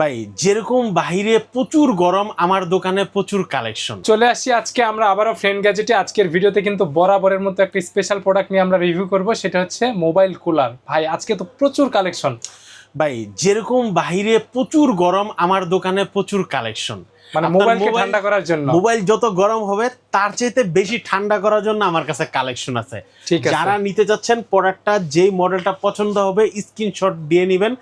ভাই যেরকম বাহিরে প্রচুর গরম, আমার দোকানে প্রচুর কালেকশন। চলে আসি আজকে আমরা আবারও ফ্রেন্ড গ্যাজেটে। আজকের ভিডিওতে কিন্তু বরাবরের মতো একটা স্পেশাল প্রোডাক্ট নিয়ে আমরা রিভিউ করব, সেটা হচ্ছে মোবাইল কুলার। ভাই আজকে তো প্রচুর কালেকশন। ভাই যেরকম বাহিরে প্রচুর গরম, আমার দোকানে প্রচুর কালেকশন। মানে মোবাইলকে ঠান্ডা করার জন্য, মোবাইল যত গরম হবে তার চাইতে বেশি ঠান্ডা করার জন্য আমার কাছে কালেকশন আছে। ঠিক আছে, যারা নিতে যাচ্ছেন প্রোডাক্টটা, যেই মডেলটা পছন্দ হবে স্ক্রিনশট দিয়ে নেবেন।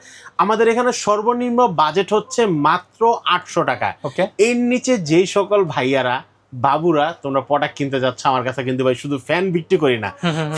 আমাদের এখানে সর্বনিম্ন বাজেট হচ্ছে মাত্র 800 টাকা। ওকে, এর নিচে যেই সকল ভাইয়ারা বাবুরা তোমরা প্রোডাক্ট কিনতে যাচ্ছ আমার কাছে, কিন্তু ভাই শুধু ফ্যান বিক্রি করি না,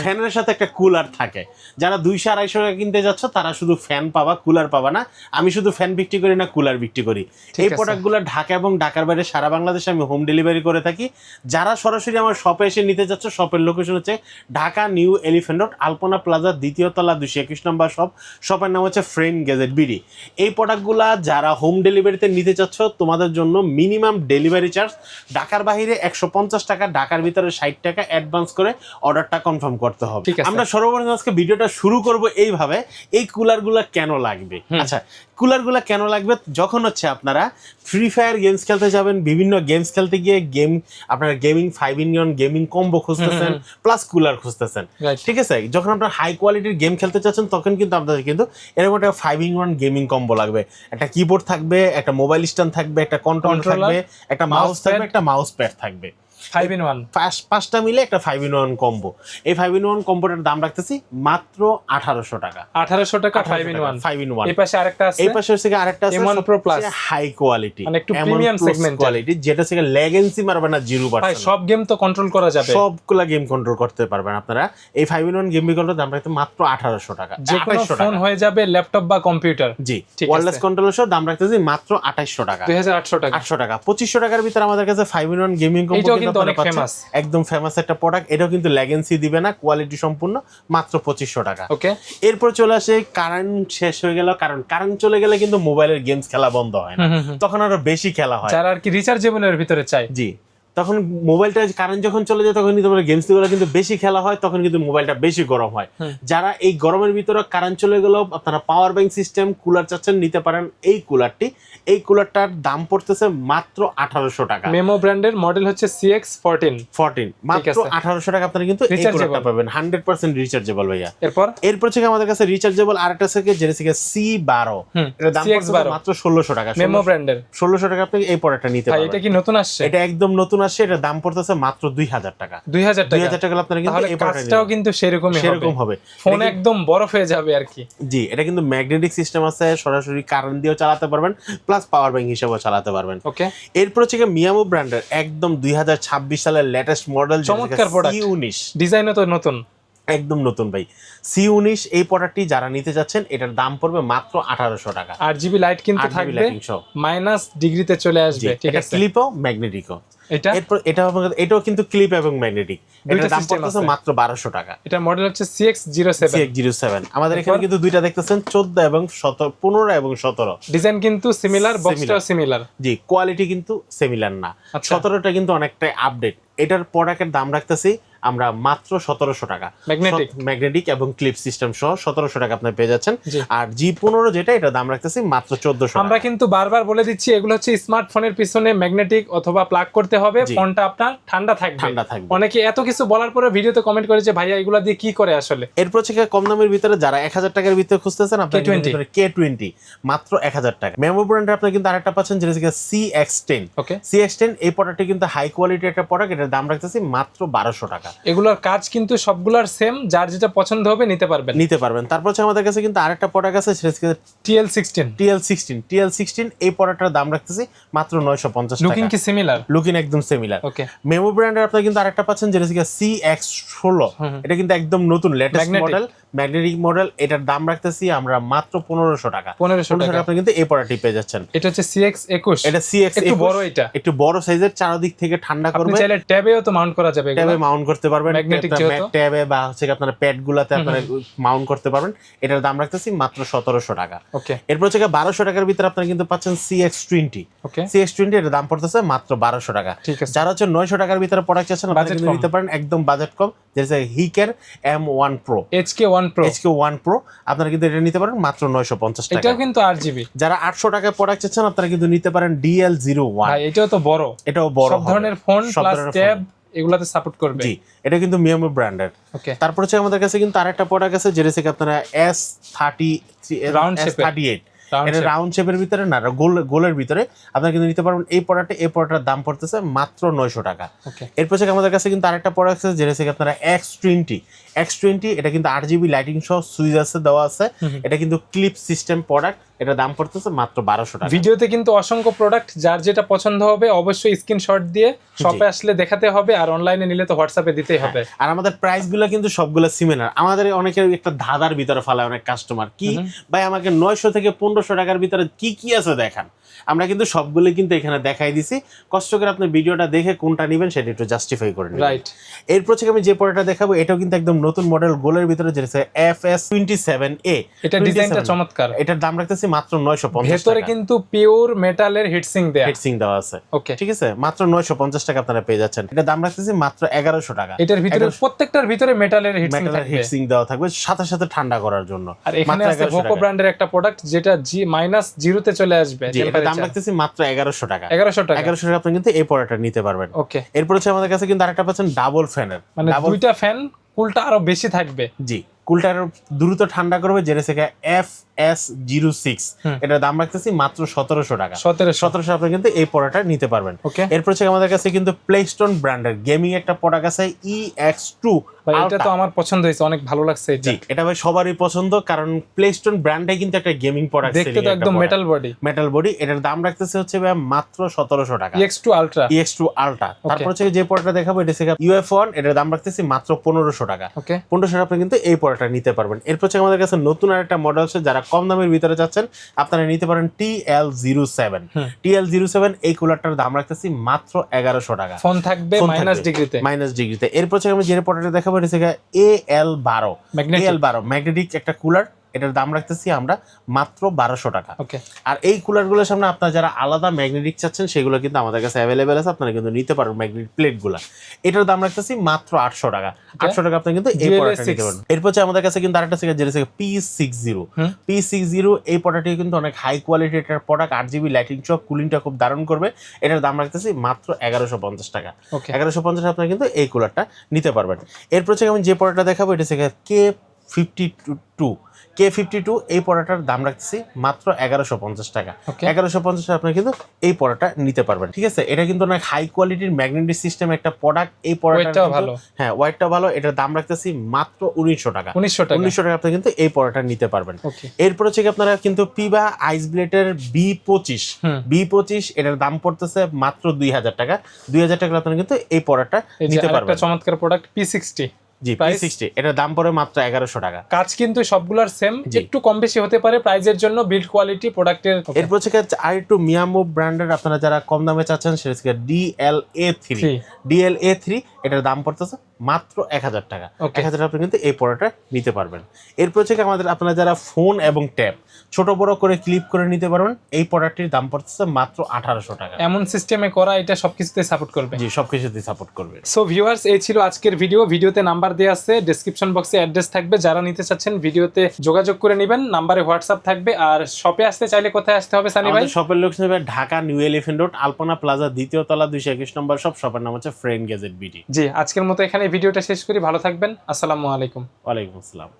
ফ্যানের সাথে একটা কুলার থাকে। যারা 200-250 টাকা কিনতে যাচ্ছ তারা শুধু ফ্যান পাবা, কুলার পাবা না। আমি শুধু ফ্যান বিক্রি করি না, কুলার বিক্রি করি। এই প্রোডাক্টগুলো ঢাকা এবং ঢাকার বাইরে সারা বাংলাদেশে আমি হোম ডেলিভারি করে থাকি। যারা সরাসরি আমার শপে এসে নিতে যাচ্ছ, শপের লোকেশন হচ্ছে ঢাকা নিউ এলিফ্যান্ট রোড, আলপনা প্লাজা, 2য় তলা, 221 নম্বর শপ। শপের নাম হচ্ছে ফ্রেন্ড গ্যাজেট বিডি। এই প্রোডাক্টগুলা যারা হোম ডেলিভারিতে নিতে চাচ্ছ, তোমাদের জন্য মিনিমাম ডেলিভারি চার্জ ঢাকার বাইরে 150 টাকা, ঢাকার ভিতরে 60 টাকা অ্যাডভান্স করে অর্ডারটা কনফার্ম করতে হবে। আমরা সর্বপ্রথম আজকে ভিডিওটা শুরু করব এইভাবে, এই কুলারগুলো কেন লাগবে। আচ্ছা, কুলারগুলো কেন লাগবে? যখন হচ্ছে আপনারা ফ্রি ফায়ার গেমস খেলতে যাবেন, বিভিন্ন গেমস খেলতে গিয়ে আপনারা গেমিং 5-in-1 গেমিং কম্বো খুঁজতেছেন, প্লাস কুলার খুঁজতেছেন, ঠিক আছে? যখন আপনারা হাই কোয়ালিটির গেম খেলতে চাচ্ছেন তখন কিন্তু আপনাদের কিন্তু এরকম একটা 5-in-1 গেমিং কম্বো লাগবে। একটা কিবোর্ড থাকবে, একটা মোবাইল স্ট্যান্ড থাকবে, একটা কন্ট্রোলার থাকবে, একটা মাউস থাকবে, একটা মাউস প্যাড থাকবে। 5-in-1 পাঁচটা মিলে একটা 5-in-1 কম্বো। এই 5-in-1 কম্বোটার দাম রাখতেছি মাত্র 1800 টাকা। 1800 টাকা 5-in-1। এই পাশে আরেকটা আছে, এই পাশে হচ্ছে আরেকটা আছে M1 Pro Plus, high quality, মানে একটু প্রিমিয়াম সেগমেন্ট কোয়ালিটি, যেটা থেকে ল্যাগেন্সি মারবে না, 0%। ভাই সব গেম তো কন্ট্রোল করা যাবে, সবগুলা গেম কন্ট্রোল করতে পারবেন আপনারা। এই 5-in-1 গেম কন্ট্রোল দাম রাখতে মাত্র 1800 টাকা। যে কোনো ফোন হয়ে যাবে, ল্যাপটপ বা কম্পিউটার। জি, ওয়্যারলেস কন্ট্রোলার সহ দাম রাখতেছি মাত্র 2800 টাকা, 2800 টাকা, 800 টাকা। 2500 টাকার ভিতরে আমাদের কাছে 5-in-1 গেমিং কম্বো কিন্তু অনেক ফেমাস, একদম ফেমাস একটা প্রোডাক্ট। এটাও কিন্তু ল্যাগেন্সি দিবে না, কোয়ালিটি সম্পূর্ণ, মাত্র 2500 টাকা। ওকে, এরপর চলে আসে কারেন্ট শেষ হয়ে গেল, কারণ কারেন্ট চলে গেলে কিন্তু মোবাইলের গেমস খেলা বন্ধ হয় না, তখন আরো বেশি খেলা হয়। যারা আর কি রিচার্জেবলের ভিতরে চাই, জি, তখন মোবাইলটা কারেন্ট যখন চলে যায় তখন কিন্তু গেমস গুলো কিন্তু বেশি খেলা হয়, তখন কিন্তু মোবাইলটা বেশি গরম হয়। যারা এই গরমের ভিতরে কারেন্ট চলে গেল, আপনারা পাওয়ার ব্যাংক সিস্টেম কুলার চাচ্ছেন, নিতে পারেন এই কুলারটি। এই কুলারটার দাম পড়তেছে মাত্র 1800 টাকা। মেমো ব্র্যান্ডের মডেল হচ্ছে CX14, মাত্র 1800 টাকা আপনারা কিন্তু এই কুলারটা পাবেন, 100% রিচার্জেবল ভাইয়া। এরপর থেকে আমাদের কাছে রিচার্জেবল আরেকটা আছে যেটা থেকে C12, এর দাম পড়ছে মাত্র 1600 টাকা। মেমো ব্র্যান্ডের 1600 টাকা আপনি এই প্রোডাক্টটা নিতে পারবেন। এটা কি নতুন আসছে? এটা একদম নতুন আসছে, এটা দাম পড়তেছে মাত্র 2000 টাকা। 2000 টাকা আপনারা কিন্তু এই প্রোডাক্টটাও কিন্তু সেরকম হবে, ফোন একদম বরফ হয়ে যাবে আর কি। জি, এটা কিন্তু ম্যাগনেটিক সিস্টেম আছে, সরাসরি কারেন্ট দিয়েও চালাতে পারবেন, প্লাস পাওয়ার ব্যাংক হিসেবেও চালাতে পারবেন। ওকে, এরপর হচ্ছে মিয়ামো ব্র্যান্ডের একদম 2026 সালের লেটেস্ট মডেল, চমৎকার প্রোডাক্ট, C19 ডিজাইনও তো নতুন, একদম নতুন ভাই। C19 এই প্রোডাক্টটি যারা নিতে যাচ্ছেন, এটার দাম পড়বে মাত্র 1800 টাকা। 8GB লাইট কিন্তু থাকবে, মাইনাস ডিগ্রিতে চলে আসবে, ঠিক আছে? ক্লিপও ম্যাগনেটিকও। এরপর এটাও কিন্তু ক্লিপ এবং ম্যাগনেটিক, এটার দাম পড়তেছে মাত্র 1200 টাকা। এটা মডেল হচ্ছে CX07। আমাদের এখানে কিন্তু দুইটা দেখতেছেন, 14 এবং 15 এবং 17। ডিজাইন কিন্তু সিমিলার, বক্সটাও সিমিলার। জি, কোয়ালিটি কিন্তু সিমিলার না। 17টা কিন্তু অনেকটাই আপডেট। এটার প্রোডাক্টের দাম রাখতেছি আমরা মাত্র 1700 টাকা, ম্যাগনেটিক এবং ক্লিপ সিস্টেম সহ 1700 টাকা আপনি পেয়ে যাচ্ছেন। আর G15 যেটা, এটা দাম রাখতেছি মাত্র 1400 টাকা। আমরা কিন্তু বারবার বলে দিচ্ছি, এগুলো হচ্ছে স্মার্টফোনের পিছনে ম্যাগনেটিক অথবা প্লাগ করতে হবে, ফোনটা আপনার ঠান্ডা থাকবে। অনেকে এত কিছু বলার পরে ভিডিওতে কমেন্ট করে যে ভাইয়া এগুলা দিয়ে কি করে আসলে। এরপর থেকে কম দামের ভিতরে যারা 1000 টাকার ভিতরে খুঁজতেছেন, আপনারা K20 মাত্র 1000 টাকা। মেমো ব্র্যান্ডের আপনি কিন্তু আরেকটা পাচ্ছেন যেটা হচ্ছে CX10। ওকে, CX10 এই প্রোডাক্টটি কিন্তু হাই কোয়ালিটির একটা প্রোডাক্ট, এটার দাম রাখতেছি মাত্র 1200 টাকা। এগুলোর কাজ কিন্তু সবগুলোর সেম, যার যেটা পছন্দ হবে নিতে পারবেন। তারপর হচ্ছে আমাদের কাছে কিন্তু আরেকটা প্রোডাক্ট আছে, সেটা হচ্ছে TL16 এই প্রোডাক্টটার দাম রাখতেছি মাত্র 950 টাকা। লুকিং কি সিমিলার? লুকিং একদম সিমিলার। ওকে, মেমো ব্র্যান্ডের আপনারা কিন্তু আরেকটা পাচ্ছেন যেটা হচ্ছে CX16। এটা কিন্তু একদম নতুন লেটেস্ট মডেল, ম্যাগনেটিক মডেল। এটার দাম রাখতেছি আমরা মাত্র 1500 টাকা। 1500 টাকা আপনি কিন্তু এই প্রোডাক্টটি পেয়ে যাচ্ছেন। এটা হচ্ছে CX21। এটা CX একটু বড়, এটা একটু বড় সাইজের, চারদিক থেকে ঠান্ডা করবে। আপনি চাইলে ট্যাবেও তো মাউন্ট করা যাবে, ট্যাবে মাউন্ট করতে করতে পারবেন, Magnetic যেহেতু। ট্যাবে বা হচ্ছে আপনারা প্যাড গুলাতে আপনারা মাউন্ট করতে পারবেন। এটার দাম রাখতেছি মাত্র 1700 টাকা। ওকে এরপর হচ্ছে 1200 টাকার ভিতরে আপনারা কিন্তু পাচ্ছেন CX20। ওকে CX20 এর দাম পড়তেছে মাত্র 1200 টাকা। ঠিক আছে। যারা হচ্ছে 900 টাকার ভিতরে প্রোডাক্ট চাচ্ছেন আপনারা Budget কিন্তু কম। নিতে পারেন একদম বাজেট কম, যেটা হিকের M1 Pro। HK1 Pro HK1 Pro আপনারা কিন্তু এটা নিতে পারেন মাত্র 950 টাকা। এটাও কিন্তু 8GB। যারা 800 টাকায় প্রোডাক্ট চাচ্ছেন আপনারা কিন্তু নিতে পারেন DL01। ভাই এটাও তো বড়, এটাও বড় সব হবে। ধরনের ফোন সব প্লাস ধরনের ট্যাব ফোন। এগুলাতে সাপোর্ট করবে। জি, এটা কিন্তু মিয়ামো ব্র্যান্ডের। ওকে তারপর হচ্ছে আমাদের কাছে কিন্তু আরেকটা প্রোডাক্ট আছে যেটা থেকে আপনারা Round shape এর। S38 Round এটা shape। রাউন্ড শেপের ভিতরে না, গোলের ভিতরে আপনারা কিন্তু নিতে পারবেন এই প্রোডাক্টের দাম পড়তেছে মাত্র 900 টাকা। ওকে এরপর থেকে আমাদের কাছে কিন্তু আরেকটা প্রোডাক্ট আছে যেটা থেকে আপনারা X20 এটা কিন্তু 8GB লাইটিং সহ সুইচ আছে দেওয়া আছে। এটা কিন্তু ক্লিপ সিস্টেম প্রোডাক্ট, এটা দাম পড়তেছে মাত্র 1200 টাকা। ভিডিওতে কিন্তু অসংখ্য প্রোডাক্ট, যার যেটা পছন্দ হবে অবশ্যই স্ক্রিনশট দিয়ে শপে আসলে দেখাতে হবে, আর অনলাইনে নিলে তো হোয়াটসঅ্যাপে দিতেই হবে। আর আমাদের প্রাইস গুলো কিন্তু সবগুলো সিমিলার। আমাদের অনেকের একটা ধাঁধার ভিতরে ফেলায় অনেক কাস্টমার, কি ভাই আমাকে 900 থেকে 1500 টাকার ভিতরে কি কি আছে দেখান। আমরা কিন্তু সবগুলো কিন্তু এখানে দেখাই দিছি, কষ্ট করে আপনি ভিডিওটা দেখে কোনটা নেবেন সেটা একটু জাস্টিফাই করে নেবেন। রাইট। এরপর থেকে আমি যে প্রোডাক্টটা দেখাবো এটাও কিন্তু একদম নতুন মডেল, গোলের ভিতরে যেটা FS27A। এটা ডিজাইনটা চমৎকার। এটার দাম রাখতেছি মাত্র 950 ভেতরে টাকা। কিন্তু পিওর মেটালের হিটসিং দেয়া। হিটসিং দেওয়া আছে। ওকে ঠিক আছে, মাত্র 950 টাকা আপনারা পেয়ে যাচ্ছেন। এটার দাম রাখতেছি মাত্র 1100 টাকা। এটার ভিতরে প্রত্যেকটার ভিতরে মেটালের হিটসিং মেটালের থাকবে। হিটসিং দেওয়া থাকবে সাথে সাথে ঠান্ডা করার জন্য। আর এখানে মাত্র আছে 1100 ভোকো টাকা। ব্র্যান্ডের একটা প্রোডাক্ট যেটা -0 তে চলে আসবে জি, এটার দাম টেম্পারেচার। রাখতেছি মাত্র 1100 টাকা। 1100 টাকা। 1100 টাকা আপনি কিন্তু এই প্রোডাক্টটা নিতে পারবেন। ওকে এরপর হচ্ছে আমাদের কাছে কিন্তু আরেকটা পাচ্ছেন ডাবল ফ্যানের। মানে দুইটা ফ্যান, কুলটা আরো বেশি থাকবে। জি, কুলটার দ্রুত ঠান্ডা করবে, যেটা থেকে FS06। এটার দাম রাখতেছি মাত্র 1700 টাকা। 1700 আপনি কিন্তু এই প্রোডাক্টটা নিতে পারবেন। ওকে এরপর হচ্ছে আমাদের কাছে কিন্তু প্লেস্টোন ব্র্যান্ডের গেমিং একটা প্রোডাক্ট আছে EX2 ভাই, এটা Ultra। তো আমার পছন্দ হয়েছে, অনেক ভালো লাগছে এটা। জি, এটা ভাই সবারই পছন্দ, কারণ প্লেস্টোন ব্র্যান্ডটাই কিন্তু একটা গেমিং প্রোডাক্ট। দেখতে তো একদম মেটাল বডি। এটার দাম রাখতেছে হচ্ছে ভাই মাত্র 1700 টাকা। EX2 Ultra। EX2 Ultra। তারপর হচ্ছে যে প্রোডাক্টটা দেখাবো এটা হচ্ছে UF1, এটার দাম রাখতেছি মাত্র 1500 টাকা। ওকে 1500 আপনি কিন্তু এই প্রোডাক্টটা নিতে পারবেন। এরপর হচ্ছে আমাদের কাছে নতুন আরেকটা মডেল আছে, যারা কম দামের ভিতরে যাচ্ছেন আপনারা নিতে পারেন TL07। TL07 এই কুলারটার দাম রাখতেছি মাত্র 1100 টাকা। ফোন থাকবে মাইনাস ডিগ্রিতে। এরপর হচ্ছে আমি যে প্রোডাক্টটা দেখাবো এটা হচ্ছে AL12 ম্যাগনেটিক একটা কুলার। এটার দাম রাখতেছি আমরা মাত্র 1200 টাকা। ওকে আর এই কুলারগুলোর সামনে আপনারা যারা আলাদা ম্যাগনেটিক চাচ্ছেন সেগুলো কিন্তু আমাদের কাছে অ্যাভেলেবেল আছে, আপনারা কিন্তু নিতে পারবেন ম্যাগনেটিক প্লেটগুলো। এটার দাম রাখতেছি মাত্র 800 টাকা। 800 টাকা আপনি কিন্তু এই প্রোডাক্টটা নিতে পারবেন। এরপর হচ্ছে আমাদের কাছে কিন্তু আরেকটা যেটা হচ্ছে P60 এই প্রোডাক্টটি কিন্তু অনেক হাই কোয়ালিটি একটা প্রোডাক্ট। 8GB লাইটিং সহ, কুলিংটা খুব দারুণ করবে। এটার দাম রাখতেছি মাত্র 1150 টাকা। 1150 আপনারা কিন্তু এই কুলারটা নিতে পারবেন। এরপর হচ্ছে আমি যে প্রোডাক্টটা দেখাবো এটা হচ্ছে K52 এই পড়াটার দাম রাখতেছি মাত্র 1150 টাকা। 1150 আপনারা কিন্তু এই পড়াটা নিতে পারবেন। ঠিক আছে, এটা কিন্তু অনেক হাই কোয়ালিটির ম্যাগনেটিক সিস্টেম একটা প্রোডাক্ট। এই পড়াটা ভালো, হ্যাঁ ওয়েটটা ভালো। এটার দাম রাখতেছি মাত্র 1900 টাকা। 1900 টাকা আপনি কিন্তু এই পড়াটা নিতে পারবেন। এরপর হচ্ছে আপনারা কিন্তু পিবা আইস ব্লেডের B25 এটার দাম পড়তেছে মাত্র 2000 টাকা। 2000 টাকা আপনারা কিন্তু এই পড়াটা নিতে পারবেন। একটা চমৎকার প্রোডাক্ট P60। জি, P60 এটার দাম পড়ে মাত্র 1100 টাকা। কাজ কিন্তু সবগুলোর সেম, একটু কম বেশি হতে পারে প্রাইজের জন্য, বিল্ড কোয়ালিটি প্রোডাক্টের। এরপর হচ্ছে আর একটু মিয়ামো ব্র্যান্ডের আপনারা যারা কম দামে চাচ্ছেন সেটা হচ্ছে DLA3 এটার দাম পড়তেছে মাত্র 1000 টাকা। 1000 আপনি কিন্তু এই প্রোডাক্টটা নিতে পারবেন। এরপর হচ্ছে আমাদের আপনারা যারা ফোন এবং ট্যাব ছোট বড় করে ক্লিপ করে নিতে পারবেন, এই প্রোডাক্টটির দাম পড়তেছে মাত্র 1800 টাকা। এমন সিস্টেমে করা, এটা সবকিছুতে সাপোর্ট করবে। জি, সবকিছুতে সাপোর্ট করবে। সো ভিউয়ার্স, এই ছিল আজকের ভিডিওতে নাম্বার দেওয়া আছে, ডেসক্রিপশন বক্সে অ্যাড্রেস থাকবে, যারা নিতে চাচ্ছেন ভিডিওতে যোগাযোগ করে নেবেন, নাম্বারে হোয়াটসঅ্যাপ থাকবে। আর শপে আসতে চাইলে কোথায় আসতে হবে সানি ভাই? আমাদের শপের লোকেশন হবে ঢাকা নিউ এলিফ্যান্ট রোড, আলপনা প্লাজা, দ্বিতীয় তলা, 221 নম্বর শপ। শপের নাম হচ্ছে ফ্রেন্ড গ্যাজেট বিডি। জি, আজকের মতো এখানে ভিডিওটা শেষ করি, ভালো থাকবেন, আসসালামু আলাইকুম। ওয়ালাইকুম আসসালাম।